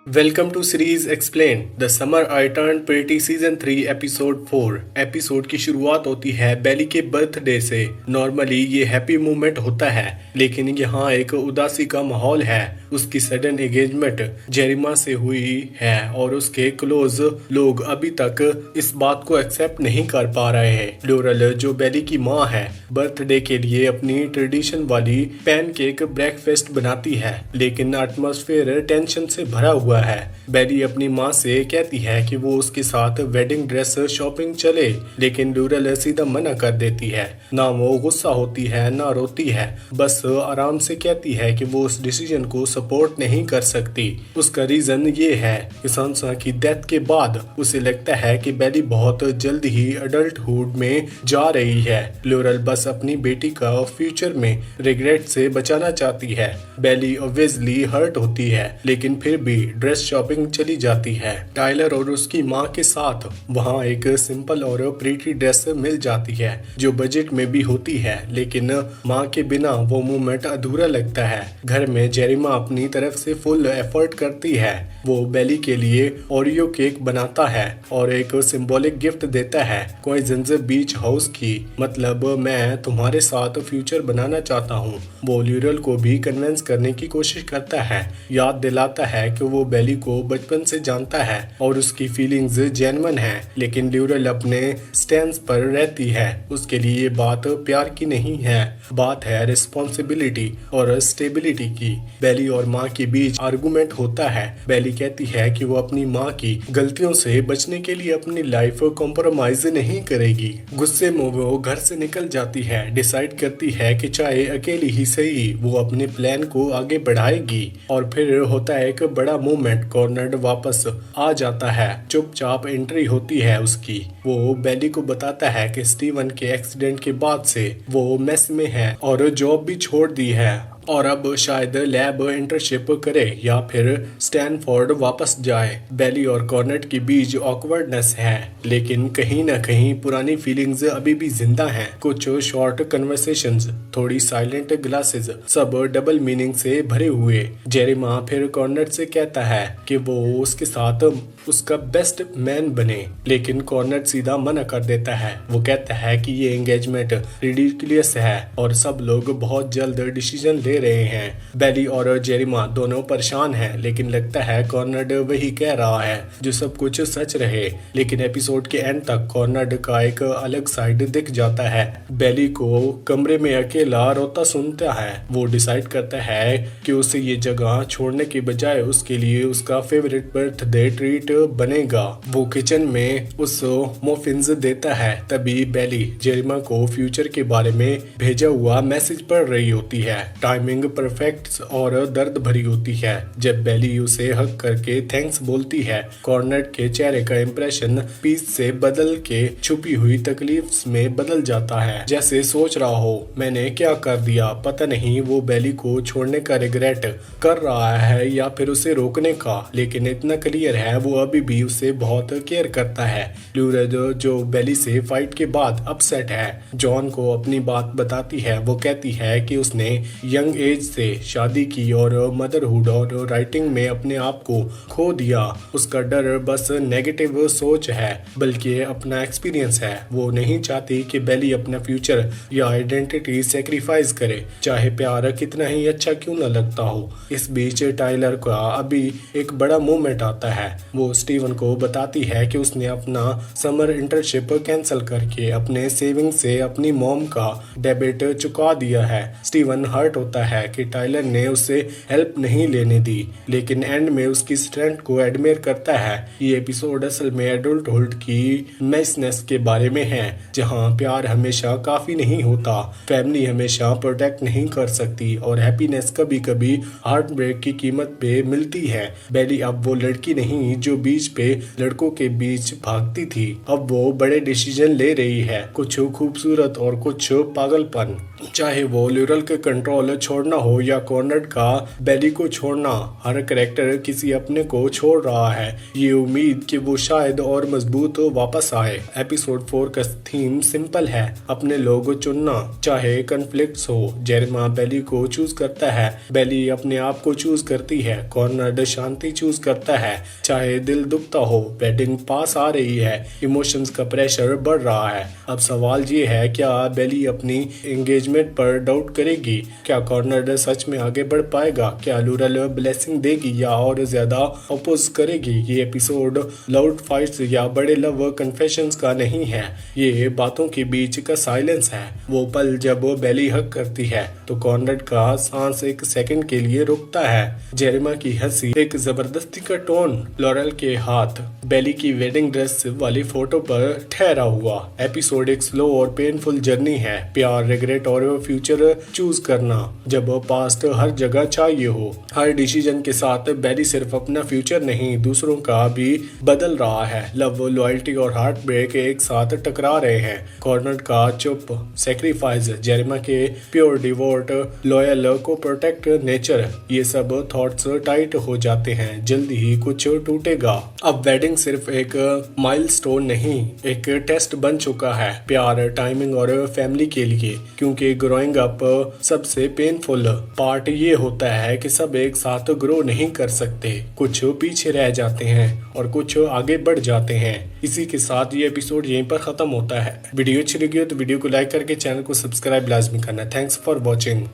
Welcome to series explain the summer I turn pretty season 3 episode 4। Episode की शुरुआत होती है बेली के बर्थडे से। नॉर्मली ये हैप्पी मोमेंट होता है, लेकिन यहाँ एक उदासी का माहौल है। उसकी सडन एंगेजमेंट जेरिमा से हुई है और उसके क्लोज लोग अभी तक इस बात को एक्सेप्ट नहीं कर पा रहे हैं। लॉरेल, जो बेली की माँ है, बर्थडे के लिए अपनी ट्रेडिशन वाली पैनकेक ब्रेकफास्ट बनाती है, लेकिन एटमॉस्फेयर टेंशन से भरा हुआ है। बेली अपनी माँ से कहती है कि वो उसके साथ वेडिंग ड्रेस शॉपिंग चले, लेकिन लॉरेल सीधा मना कर देती है। ना वो गुस्सा होती है ना रोती है, बस आराम से कहती है कि वो उस डिसीजन को सपोर्ट नहीं कर सकती। उसका रीजन ये है कि सांसा की डेथ के बाद उसे लगता है कि बेली बहुत जल्द ही अडल्टहुड में जा रही है। लॉरेल बस अपनी बेटी का फ्यूचर में रिग्रेट से बचाना चाहती है। बेली ऑब्वियसली हर्ट होती है, लेकिन फिर भी ड्रेस शॉपिंग चली जाती है। टाइलर और उसकी माँ के साथ वहाँ एक सिंपल और प्रीटी ड्रेस मिल जाती है, जो बजट में भी होती है, लेकिन माँ के बिना वो मोमेंट अधूरा लगता है। घर में जेरिमा अपनी तरफ से फुल एफर्ट करती है। वो बेली के लिए ओरियो केक बनाता है और एक सिंबॉलिक गिफ्ट देता है, क्वाइजेंस बीच हाउस की, मतलब मैं तुम्हारे साथ फ्यूचर बनाना चाहता हूँ। वो लॉरेल को भी कन्विंस करने की कोशिश करता है, याद दिलाता है कि वो बेली को बचपन से जानता है और उसकी फीलिंग्स जेन्युइन है, लेकिन लॉरेल अपने स्टैंड पर रहती है। उसके लिए ये बात प्यार की नहीं है, बात है रिस्पॉन्सिबिलिटी और स्टेबिलिटी की। बेली और माँ के बीच आर्गुमेंट होता है। बेली कहती है कि वो अपनी माँ की गलतियों से बचने के लिए अपनी लाइफ कॉम्प्रोमाइज नहीं करेगी। गुस्से में वो घर से निकल जाती है, डिसाइड करती है कि चाहे अकेली ही सही वो अपने प्लान को आगे बढ़ाएगी। और फिर होता है एक बड़ा मूवमेंट, कॉर्नर वापस आ जाता है। चुपचाप एंट्री होती है उसकी। वो बेली को बताता है कि स्टीवन के एक्सीडेंट के बाद से वो मेस में है और जॉब भी छोड़ दी है और अब शायद लैब इंटर्नशिप करे या फिर स्टैनफोर्ड वापस जाए। बेली और कॉर्नेट के बीच ऑकवर्डनेस है, लेकिन कहीं ना कहीं पुरानी फीलिंग्स अभी भी जिंदा हैं। कुछ शॉर्ट कन्वर्सेशंस, थोड़ी साइलेंट ग्लासेस, सब डबल मीनिंग से भरे हुए। जेरिमा फिर कॉर्नेट से कहता है कि वो उसके साथ उसका बेस्ट मैन बने, लेकिन कॉर्नेट सीधा मना कर देता है। वो कहता है कि ये एंगेजमेंट रिडिकुलस है और सब लोग बहुत जल्द डिसीजन ले रहे हैं। बेली और जेरिमा दोनों परेशान हैं, लेकिन लगता है कॉर्नेट वही कह रहा है जो सब कुछ सच रहे। लेकिन एपिसोड के एंड तक कॉर्नेट का एक अलग साइड दिख जाता है। बेली को कमरे में अकेला रोता सुनता है। वो डिसाइड करता है कि उसे ये जगह छोड़ने के बजाय उसके लिए उसका फेवरेट बर्थडे ट्रीट बनेगा। वो किचन में उस मफिन्स देता है। तभी बेली जेरिमा को फ्यूचर के बारे में भेजा हुआ मैसेज पढ़ रही होती है। टाइमिंग परफेक्ट और दर्द भरी होती है। जब बेली उसे हक करके थैंक्स बोलती है, कॉर्नेट के चेहरे का इंप्रेशन पीस से बदल के छुपी हुई तकलीफ में बदल जाता है, जैसे सोच रहा हो मैंने क्या कर दिया। पता नहीं वो बेली को छोड़ने का रिग्रेट कर रहा है या फिर उसे रोकने का, लेकिन इतना क्लियर है वो अभी भी उसे बहुत केयर करता है। लॉरेल, जो बेली से फाइट के बाद अपसेट है, जॉन को अपनी बात बताती है। वो कहती है कि उसने यंग एज से शादी की और मदरहुड और राइटिंग में अपने आप को खो दिया। उसका डर बस नेगेटिव सोच है, बल्कि अपना एक्सपीरियंस है। वो नहीं चाहती कि बेली अपना फ्यूचर या आइडेंटिटी सेक्रीफाइस करे, चाहे प्यार कितना ही अच्छा क्यों न लगता हो। इस बीच टाइलर का अभी एक बड़ा मोमेंट आता है। वो स्टीवन को बताती है कि उसने अपना समर इंटर्नशिप कैंसिल करके अपने सेविंग से अपनी मॉम का डेबिट चुका दिया है। स्टीवन हर्ट होता है कि टाइलर ने उसे हेल्प नहीं लेने दी, लेकिन एंड में उसकी स्ट्रेंथ को एडमियर करता है। ये एपिसोड असल में एडल्टहुड की मेसनेस के बारे में है, जहां प्यार हमेशा काफी नहीं होता, फैमिली हमेशा प्रोटेक्ट नहीं कर सकती और हैप्पीनेस कभी कभी हार्ट ब्रेक की कीमत पे मिलती है। बेली अब वो लड़की नहीं जो बीच पे लड़कों के बीच भागती थी। अब वो बड़े डिसीजन ले रही है, कुछ खूबसूरत और कुछ पागलपन। चाहे वो लॉरेल के कंट्रोल छोड़ छोड़ना हो या कॉर्नर का बेली को छोड़ना, हर कैरेक्टर किसी अपने को छोड़ रहा है। ये उम्मीद कि वो शायद और मजबूत वापस आए। एपिसोड 4 का थीम सिंपल है, अपने लोग चुनना, चाहे कन्फ्लिक्ट्स हो। जेरेमा बेली को चूज करता है, बेली अपने आप को चूज करती है। कॉर्नर शांति चूज करता है, चाहे दिल दुखता हो। वेडिंग पास आ रही है, इमोशंस का प्रेशर बढ़ रहा है। अब सवाल ये है, क्या बेली अपनी एंगेजमेंट पर डाउट करेगी? क्या कॉर्नर सच में आगे बढ़ पाएगा? क्या लूरल ब्लेसिंग देगी या और ज्यादा अपोज करेगी? ये एपिसोड लाउड फाइट्स या बड़े लव कन्फेशंस का नहीं है, ये बातों के बीच का साइलेंस है। वो पल जब बेली हक करती है तो कॉर्नर का सांस एक सेकंड के लिए रुकता है। जेरेमा की हंसी एक जबरदस्ती का टोन, लॉरेल के हाथ बेली की वेडिंग ड्रेस वाली फोटो पर ठहरा हुआ। एपिसोड एक स्लो और पेनफुल जर्नी है, प्यार, रिग्रेट और फ्यूचर चूज करना जब पास्ट हर जगह चाहिए हो। हर डिसीजन के साथ बेली सिर्फ अपना फ्यूचर नहीं, दूसरों का भी बदल रहा है। लव, लॉयल्टी और हार्ट ब्रेक एक साथ टकरा रहे हैं। कॉर्नर का चुप सेक्रीफाइस, जेरेमा के प्योर डिवोट, लॉयल को प्रोटेक्ट नेचर, ये सब थॉट्स टाइट हो जाते हैं। जल्दी ही कुछ टूटेगा। अब वेडिंग सिर्फ एक माइलस्टोन नहीं, एक टेस्ट बन चुका है, प्यार, टाइमिंग और फैमिली के लिए। क्योंकि ग्रोइंग अप सबसे पेनफुल पार्ट ये होता है कि सब एक साथ ग्रो नहीं कर सकते, कुछ पीछे रह जाते हैं और कुछ आगे बढ़ जाते हैं। इसी के साथ ये एपिसोड यहीं पर खत्म होता है। वीडियो अच्छी लगी हो तो वीडियो को लाइक करके चैनल को सब्सक्राइब लाजमी करना। Thanks for watching.